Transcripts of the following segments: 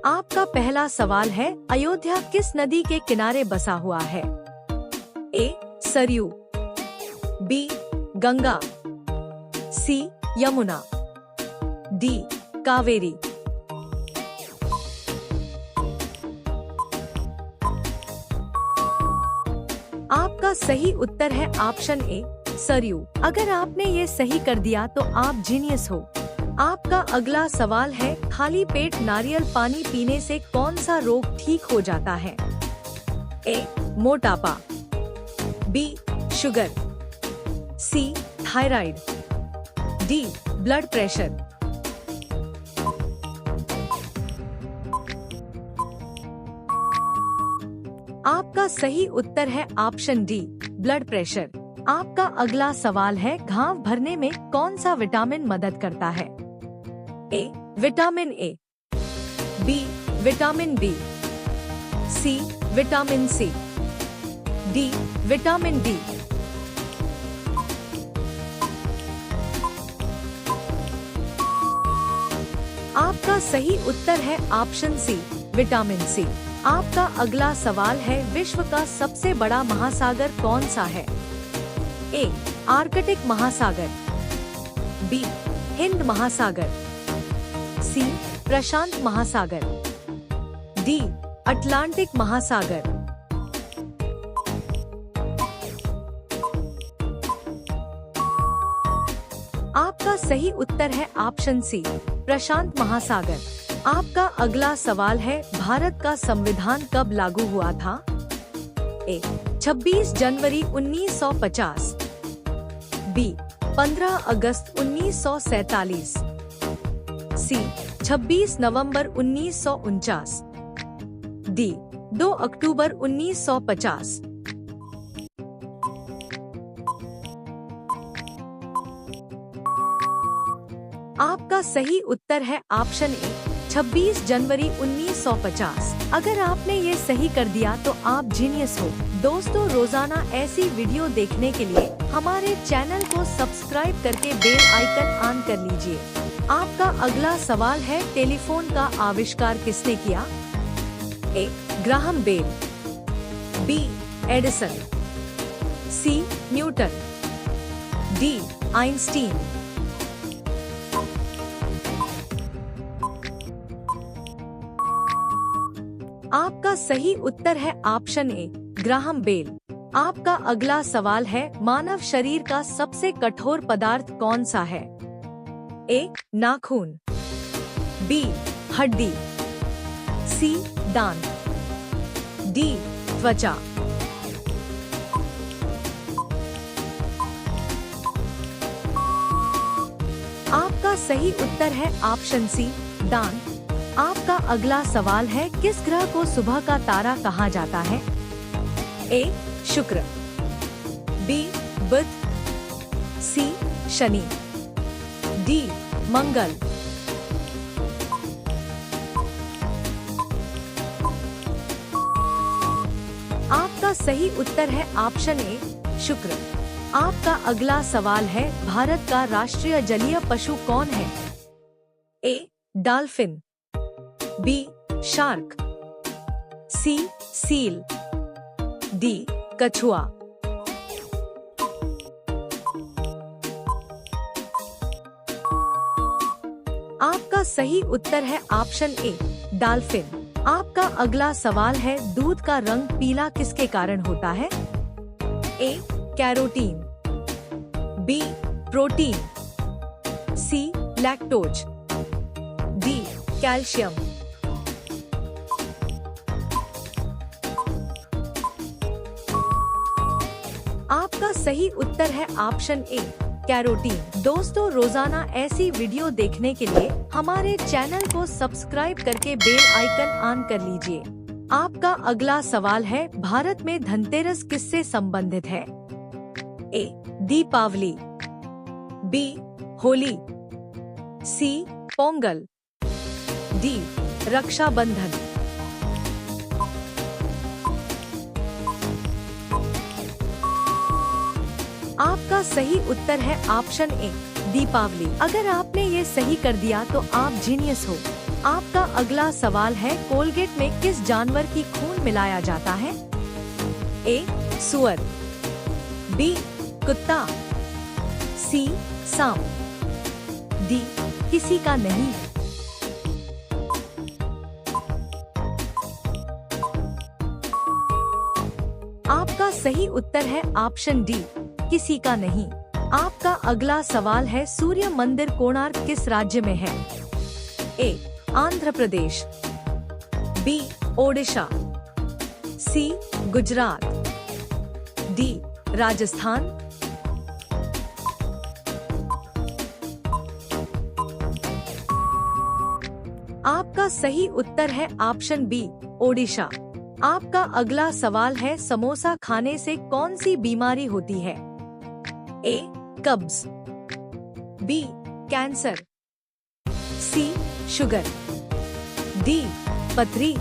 आपका पहला सवाल है, अयोध्या किस नदी के किनारे बसा हुआ है? ए. सरयू, बी. गंगा, सी. यमुना, डी. कावेरी। आपका सही उत्तर है ऑप्शन ए, सरयू। अगर आपने ये सही कर दिया तो आप जीनियस हो। आपका अगला सवाल है, खाली पेट नारियल पानी पीने से कौन सा रोग ठीक हो जाता है? ए. मोटापा, B. Sugar, C. Thyroid, D. Blood pressure. आपका सही उत्तर है ऑप्शन डी, ब्लड प्रेशर। आपका अगला सवाल है, घाव भरने में कौन सा विटामिन मदद करता है? A. Vitamin A, B. Vitamin B, C. Vitamin C, D. Vitamin D. आपका सही उत्तर है ऑप्शन सी, विटामिन सी। आपका अगला सवाल है, विश्व का सबसे बड़ा महासागर कौन सा है? ए. आर्कटिक महासागर, बी. हिंद महासागर, सी. प्रशांत महासागर, डी. अटलांटिक महासागर। आपका सही उत्तर है ऑप्शन सी, प्रशांत महासागर। आपका अगला सवाल है, भारत का संविधान कब लागू हुआ था? ए. 26 जनवरी 1950, बी. 15 अगस्त 1947, सी. 26 नवंबर 1949, डी. 2 अक्टूबर 1950। आपका सही उत्तर है ऑप्शन ए, 26 जनवरी 1950। अगर आपने ये सही कर दिया तो आप जीनियस हो। दोस्तों, रोजाना ऐसी वीडियो देखने के लिए हमारे चैनल को सब्सक्राइब करके बेल आइकन ऑन कर लीजिए। आपका अगला सवाल है, टेलीफोन का आविष्कार किसने किया? A. Graham Bell, B. Edison, C. Newton, D. Einstein. आपका सही उत्तर है ऑप्शन ए, ग्राहम बेल। आपका अगला सवाल है, मानव शरीर का सबसे कठोर पदार्थ कौन सा है? ए. नाखून, बी. हड्डी, सी. दांत, डी. त्वचा। आपका सही उत्तर है ऑप्शन सी, दांत। आपका अगला सवाल है, किस ग्रह को सुबह का तारा कहा जाता है? ए. शुक्र, बी. बुध, सी. शनि, डी. मंगल। आपका सही उत्तर है ऑप्शन ए, शुक्र। आपका अगला सवाल है, भारत का राष्ट्रीय जलीय पशु कौन है? A. Dolphin, B. Shark, C. Seal, D. कछुआ। आपका सही उत्तर है ऑप्शन ए, डॉल्फिन। आपका अगला सवाल है, दूध का रंग पीला किसके कारण होता है? A. Carotene, B. Protein, C. Lactose, D. Calcium. आपका सही उत्तर है ऑप्शन ए, कैरोटीन। दोस्तों, रोजाना ऐसी वीडियो देखने के लिए हमारे चैनल को सब्सक्राइब करके बेल आइकन ऑन कर लीजिए। आपका अगला सवाल है, भारत में धनतेरस किससे संबंधित है? ए. दीपावली, बी. होली, सी. पोंगल, डी. रक्षाबंधन। आपका सही उत्तर है ऑप्शन ए, दीपावली। अगर आपने ये सही कर दिया तो आप जीनियस हो। आपका अगला सवाल है, कोलगेट में किस जानवर की खून मिलाया जाता है? ए. सुअर, बी. कुत्ता, सी. सांप, डी. किसी का नहीं। आपका सही उत्तर है ऑप्शन डी, किसी का नहीं। आपका अगला सवाल है, सूर्य मंदिर कोणार्क किस राज्य में है? ए. आंध्र प्रदेश, बी. ओडिशा, सी. गुजरात, डी. राजस्थान। आपका सही उत्तर है ऑप्शन बी, ओडिशा। आपका अगला सवाल है, समोसा खाने से कौन सी बीमारी होती है? ए. कब्ज, B. Cancer, C. Sugar, D. पथरी।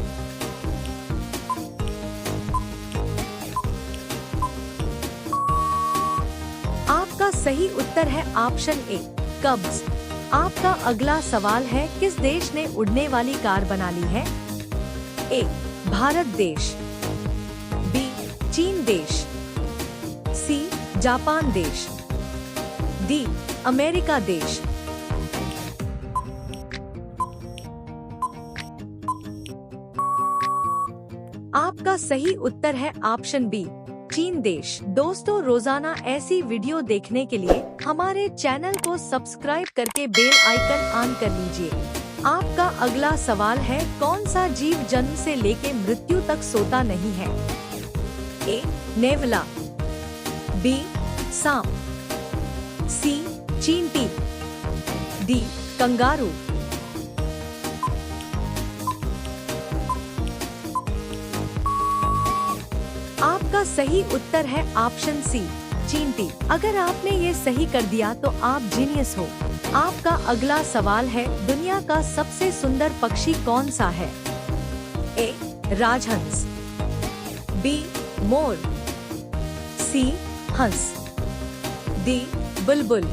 आपका सही उत्तर है ऑप्शन ए, कब्ज। आपका अगला सवाल है, किस देश ने उड़ने वाली कार बना ली है? ए. भारत देश, बी. चीन देश, सी. जापान देश, डी. अमेरिका देश। आपका सही उत्तर है ऑप्शन बी, चीन देश। दोस्तों, रोजाना ऐसी वीडियो देखने के लिए हमारे चैनल को सब्सक्राइब करके बेल आइकन ऑन कर लीजिए। आपका अगला सवाल है, कौन सा जीव जन्म से लेके मृत्यु तक सोता नहीं है? ए. नेवला, बी. सांप, सी. चींटी, डी. कंगारू। आपका सही उत्तर है ऑप्शन सी, चींटी। अगर आपने ये सही कर दिया तो आप जीनियस हो। आपका अगला सवाल है, दुनिया का सबसे सुंदर पक्षी कौन सा है? ए. राजहंस, बी. मोर, सी. हंस, डी. बुलबुल।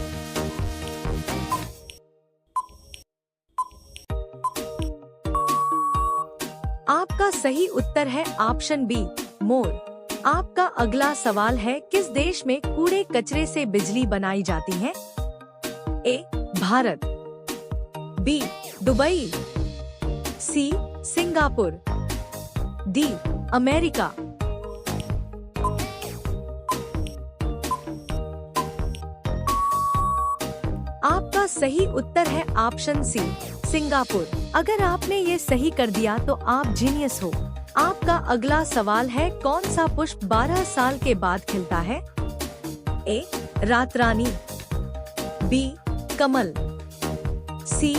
आपका सही उत्तर है ऑप्शन बी, मोर। आपका अगला सवाल है, किस देश में कूड़े कचरे से बिजली बनाई जाती है? A. Bharat, B. Dubai, C. Singapore, D. America. आपका सही उत्तर है ऑप्शन सी, सिंगापुर। अगर आपने ये सही कर दिया तो आप जीनियस हो। आपका अगला सवाल है, कौन सा पुष्प 12 साल के बाद खिलता है? ए. रातरानी, बी. कमल, सी.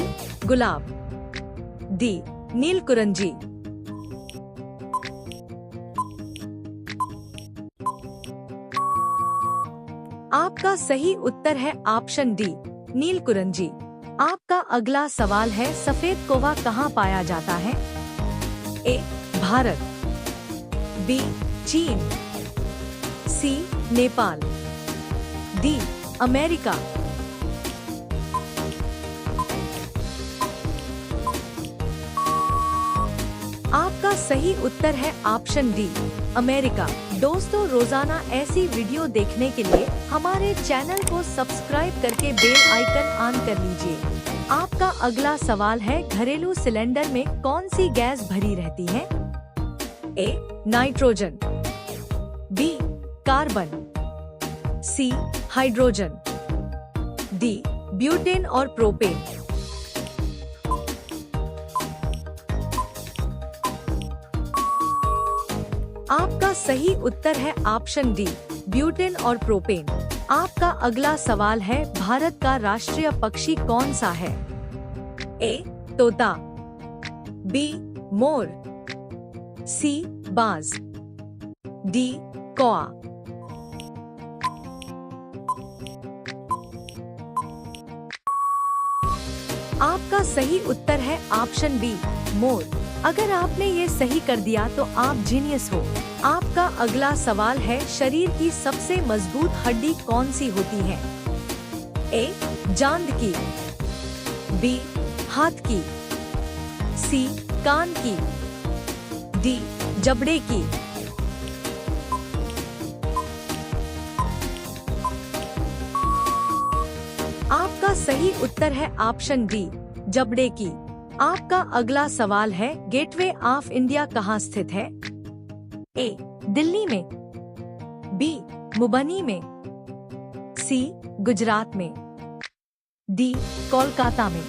गुलाब, डी. नीलकुरंजी। आपका सही उत्तर है ऑप्शन डी, नीलकुरंजी। आपका अगला सवाल है, सफेद कौवा कहाँ पाया जाता है? ए. भारत, बी. चीन, सी. नेपाल, डी. अमेरिका। आपका सही उत्तर है ऑप्शन डी, अमेरिका। दोस्तों, रोजाना ऐसी वीडियो देखने के लिए हमारे चैनल को सब्सक्राइब करके बेल आइकन ऑन कर लीजिए। आपका अगला सवाल है, घरेलू सिलेंडर में कौन सी गैस भरी रहती है? A. Nitrogen, B. Carbon, C. Hydrogen, D. Butane और प्रोपेन। आपका सही उत्तर है ऑप्शन डी, ब्यूटेन और प्रोपेन। आपका अगला सवाल है, भारत का राष्ट्रीय पक्षी कौन सा है? ए. तोता, बी. मोर, सी. बाज, डी. कौआ। आपका सही उत्तर है ऑप्शन बी, मोर। अगर आपने ये सही कर दिया तो आप जीनियस हो। आपका अगला सवाल है, शरीर की सबसे मजबूत हड्डी कौन सी होती है? ए. जांघ की, बी. हाथ की, सी कान की, डी जबड़े की। आपका सही उत्तर है ऑप्शन डी जबड़े की। आपका अगला सवाल है, गेटवे ऑफ इंडिया कहाँ स्थित है? ए दिल्ली में, बी मुंबई में, सी गुजरात में, डी कोलकाता में।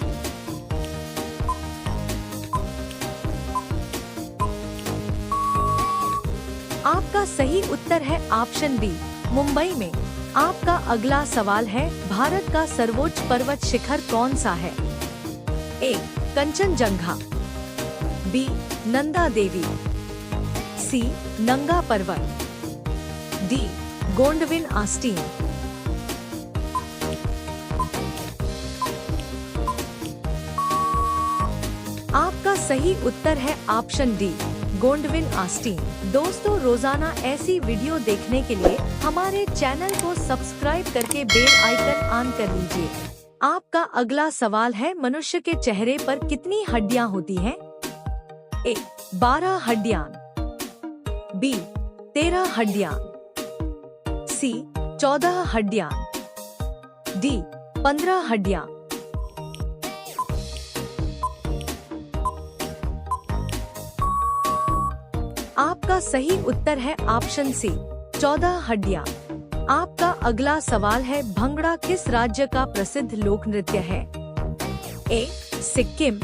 आपका सही उत्तर है ऑप्शन बी मुंबई में। आपका अगला सवाल है, भारत का सर्वोच्च पर्वत शिखर कौन सा है? ए कंचनजंगा, बी नंदा देवी, सी नंगा पर्वत, डी गोंडविन आस्टीन। आपका सही उत्तर है ऑप्शन डी गोंडविन आस्टीन। दोस्तों, रोजाना ऐसी वीडियो देखने के लिए हमारे चैनल को सब्सक्राइब करके बेल आइकन ऑन कर लीजिए। आपका अगला सवाल है, मनुष्य के चेहरे पर कितनी हड्डियां होती हैं? ए 12 हड्डियां, बी 13 हड्डियां, सी 14 हड्डियां, डी 15 हड्डियां। आपका सही उत्तर है ऑप्शन सी 14 हड्डियां। आपका अगला सवाल है, भंगड़ा किस राज्य का प्रसिद्ध लोक नृत्य है? ए सिक्किम,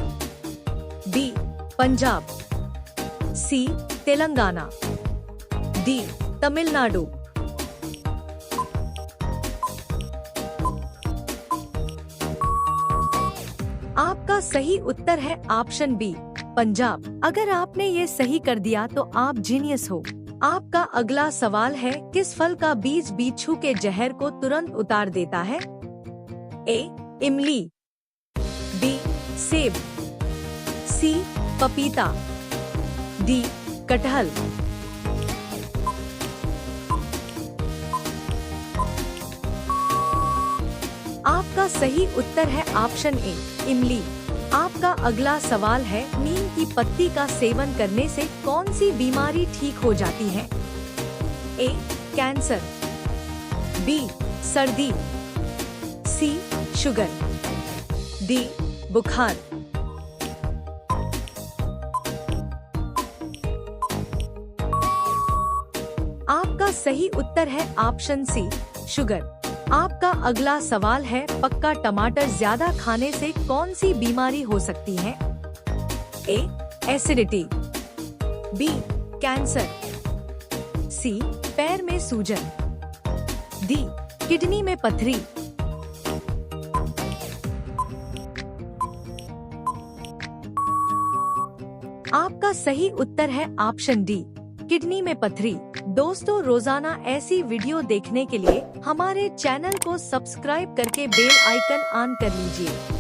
बी पंजाब, सी तेलंगाना, डी तमिलनाडु। आपका सही उत्तर है ऑप्शन बी पंजाब। अगर आपने ये सही कर दिया तो आप जीनियस हो। आपका अगला सवाल है, किस फल का बीज बिच्छू के जहर को तुरंत उतार देता है? ए इमली, बी सेब, सी पपीता, डी कटहल। आपका सही उत्तर है ऑप्शन ए इमली। आपका अगला सवाल है, नीम की पत्ती का सेवन करने से कौन सी बीमारी ठीक हो जाती है? ए कैंसर, बी सर्दी, सी शुगर, डी बुखार। आपका सही उत्तर है ऑप्शन सी शुगर। आपका अगला सवाल है, पक्का टमाटर ज्यादा खाने से कौन सी बीमारी हो सकती है? ए एसिडिटी, बी कैंसर, सी पैर में सूजन, डी किडनी में पथरी। आपका सही उत्तर है ऑप्शन डी किडनी में पथरी। दोस्तों, रोजाना ऐसी वीडियो देखने के लिए हमारे चैनल को सब्सक्राइब करके बेल आइकन ऑन कर लीजिए।